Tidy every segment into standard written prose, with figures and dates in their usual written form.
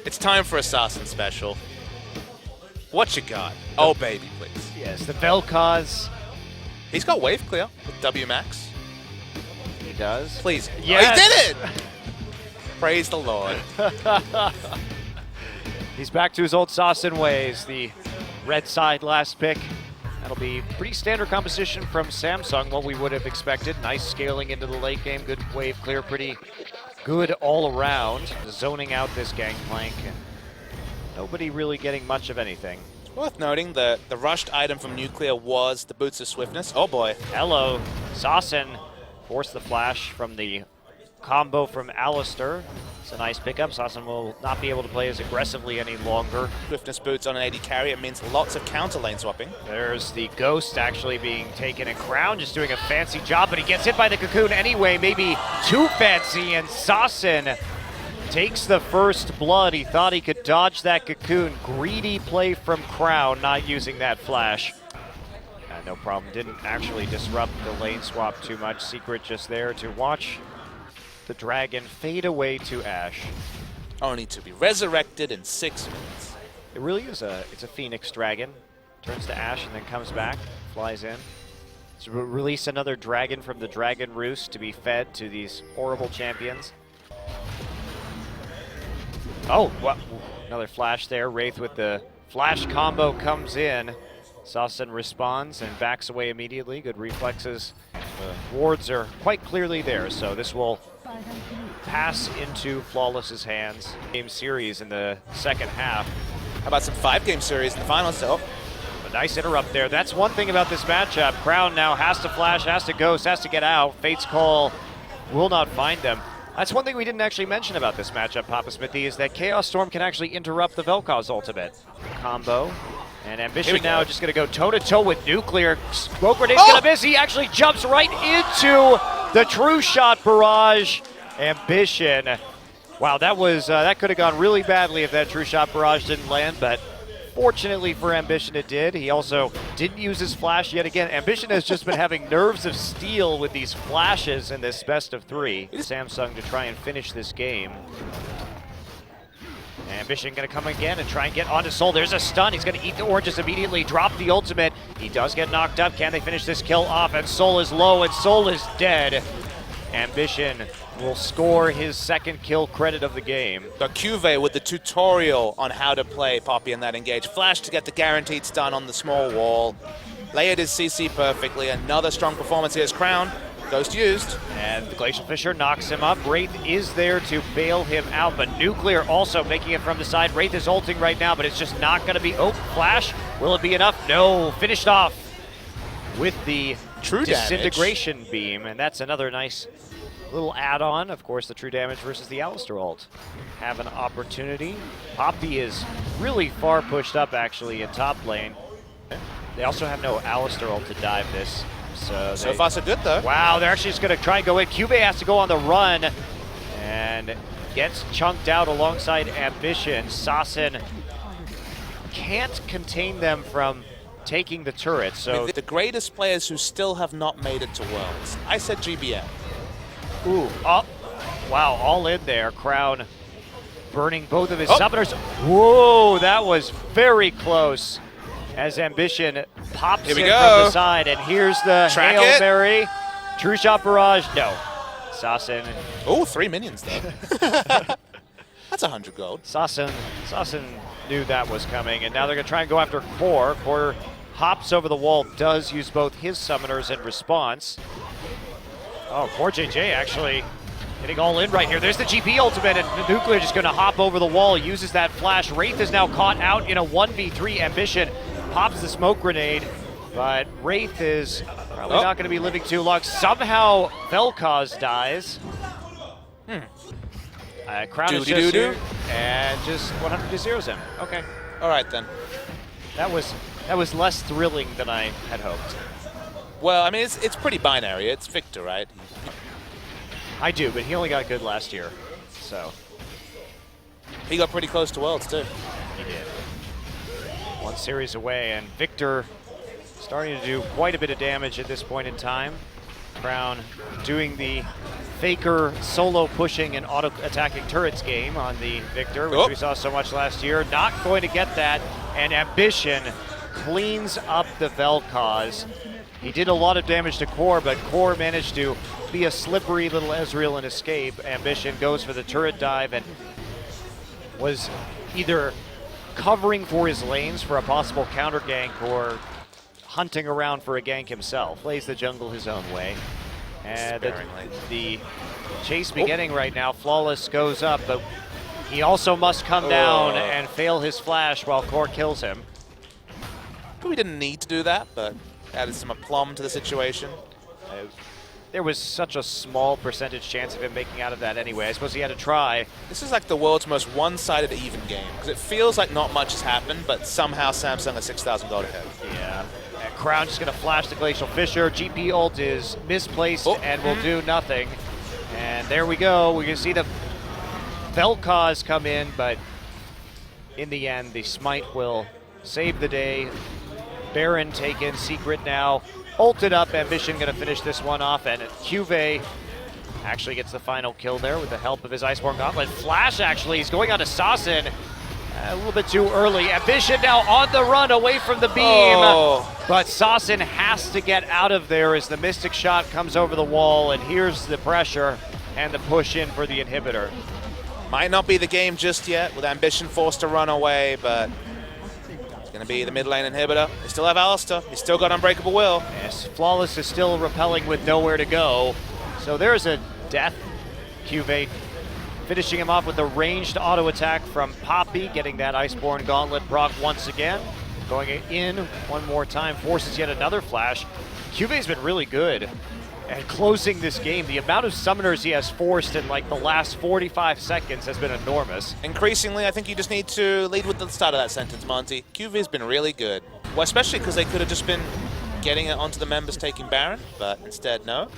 It's time for a SaSin special. What you got? Oh, baby, please. Yes, the Vel'Koz. He's got wave clear with W max. He does. Please. Yes. Oh, he did it! Praise the Lord. He's back to his old SaSin ways. The red side last pick. That'll be pretty standard composition from Samsung, what we would have expected. Nice scaling into the late game, good wave clear, pretty good all around. Zoning out this Gangplank, and nobody really getting much of anything. It's worth noting that the rushed item from Nuclear was the Boots of Swiftness. Oh boy. Hello, SaSin forced the flash from the combo from Alistar. It's a nice pickup. SaSin will not be able to play as aggressively any longer. Swiftness boots on an AD carry, it means lots of counter lane swapping. There's the Ghost actually being taken, and Crown just doing a fancy job, but he gets hit by the Cocoon anyway, maybe too fancy, and SaSin takes the first blood. He thought he could dodge that Cocoon. Greedy play from Crown, not using that flash. No problem, didn't actually disrupt the lane swap too much. Secret just there to watch the dragon fade away to ash. Only to be resurrected in 6 minutes. It really is it's a Phoenix dragon. Turns to ash and then comes back, flies in. So release another dragon from the dragon roost to be fed to these horrible champions. Oh, well, another flash there. Wraith with the flash combo comes in. SaSin responds and backs away immediately. Good reflexes. The wards are quite clearly there, so this will pass into Flawless's hands. Game series in the second half. How about some 5-game series in the finals? Oh. A nice interrupt there. That's one thing about this matchup. Crown now has to flash, has to ghost, has to get out. Fate's Call will not find them. That's one thing we didn't actually mention about this matchup, Papa Smithy, is that Chaos Storm can actually interrupt the Vel'Koz ultimate. Combo. And Ambition now just going to go toe-to-toe with Nuclear. Smoke Grenade's going to miss. He actually jumps right into the True Shot barrage. Ambition. Wow, that could have gone really badly if that True Shot barrage didn't land, but fortunately for Ambition it did. He also didn't use his flash yet again. Ambition has just been having nerves of steel with these flashes in this best of 3. Samsung to try and finish this game. Ambition going to come again and try and get onto Soul. There's a stun. He's going to eat the oranges immediately, drop the ultimate. He does get knocked up. Can they finish this kill off? And Soul is low, and Soul is dead. Ambition will score his second kill credit of the game. Got CuVee with the tutorial on how to play Poppy in that engage. Flash to get the guaranteed stun on the small wall. Layered his CC perfectly. Another strong performance here is Crown. Ghost used. And the Glacial Fissure knocks him up. Wraith is there to bail him out, but Nuclear also making it from the side. Wraith is ulting right now, but it's just not going to be... Oh, flash. Will it be enough? No. Finished off with the true disintegration damage beam, and that's another nice little add-on. Of course, the true damage versus the Alistar ult have an opportunity. Poppy is really far pushed up, actually, in top lane. They also have no Alistar ult to dive this. So far so good though. Wow, they're actually just going to try and go in. CuVee has to go on the run and gets chunked out alongside Ambition. SaSin can't contain them from taking the turret. So the greatest players who still have not made it to Worlds. I said GBM. Ooh, oh, wow, all in there. Crown burning both of his summoners. Whoa, that was very close. As Ambition pops in from the side, and here's the Hail Mary. True Shot barrage, no. SaSin. Oh, 3 minions though. That's 100 gold. SaSin knew that was coming, and now they're going to try and go after Core. Core hops over the wall, does use both his summoners in response. Oh, CoreJJ actually getting all in right here. There's the GP ultimate, and Nuclear just going to hop over the wall, uses that flash. Wraith is now caught out in a 1v3. Ambition pops the smoke grenade, but Wraith is probably not going to be living too long. Somehow Vel'Koz dies. Crown is just here, and just 100-0s him. Okay. All right then. That was less thrilling than I had hoped. Well, I mean, it's pretty binary. It's Viktor, right? I do, but he only got good last year, so. He got pretty close to Worlds too. He did. One series away, and Viktor starting to do quite a bit of damage at this point in time. Crown doing the Faker solo pushing and auto attacking turrets game on the Viktor, which we saw so much last year. Not going to get that, and Ambition cleans up the Vel'Koz. He did a lot of damage to Core, but Core managed to be a slippery little Ezreal and escape. Ambition goes for the turret dive and was either covering for his lanes for a possible counter gank or hunting around for a gank himself. Plays the jungle his own way. And the chase beginning right now. Flawless goes up, but he also must come down and fail his flash while Core kills him. We didn't need to do that, but added some aplomb to the situation. There was such a small percentage chance of him making out of that anyway. I suppose he had to try. This is like the world's most one-sided even game, because it feels like not much has happened, but somehow Samsung is 6,000 gold ahead. Yeah. And Crown just going to flash the Glacial Fissure. GP ult is misplaced and will do nothing. And there we go. We can see the Vel'Koz come in, but in the end, the Smite will save the day. Baron taken, Secret now ulted up. Ambition going to finish this one off, and CuVee actually gets the final kill there with the help of his Iceborne Gauntlet. Flash actually, he's going on to SaSin a little bit too early. Ambition now on the run away from the beam, but SaSin has to get out of there as the Mystic Shot comes over the wall, and here's the pressure and the push in for the inhibitor. Might not be the game just yet, with Ambition forced to run away, but it's going to be the mid lane inhibitor. They still have Alistar. He's still got Unbreakable Will. Yes, Flawless is still repelling with nowhere to go. So there's a death. CuVee finishing him off with a ranged auto attack from Poppy, getting that Iceborne Gauntlet proc once again. Going in one more time, forces yet another flash. CuVee's been really good at closing this game. The amount of summoners he has forced in like the last 45 seconds has been enormous. Increasingly, I think you just need to lead with the start of that sentence, Monty. CuVee's been really good. Well, especially because they could have just been getting it onto the members taking Baron, but instead, no.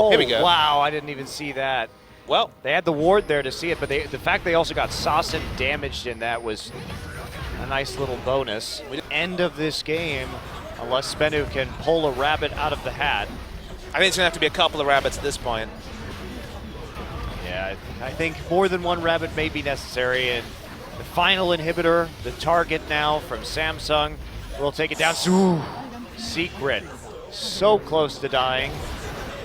Here we go. Wow, I didn't even see that. Well, they had the ward there to see it, but the fact they also got SaSin damaged in that was a nice little bonus. End of this game, unless SBENU can pull a rabbit out of the hat. I think it's going to have to be a couple of rabbits at this point. Yeah, I think more than one rabbit may be necessary, and the final inhibitor, the target now from Samsung, will take it down. Ooh, Secret, so close to dying.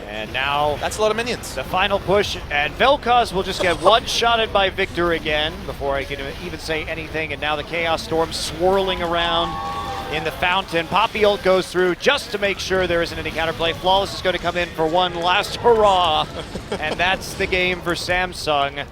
And now that's a lot of minions. The final push, and Vel'Koz will just get one-shotted by Viktor again before I can even say anything. And now the Chaos Storm swirling around in the fountain. Poppy ult goes through just to make sure there isn't any counterplay. Flawless is going to come in for one last hurrah, and that's the game for Samsung.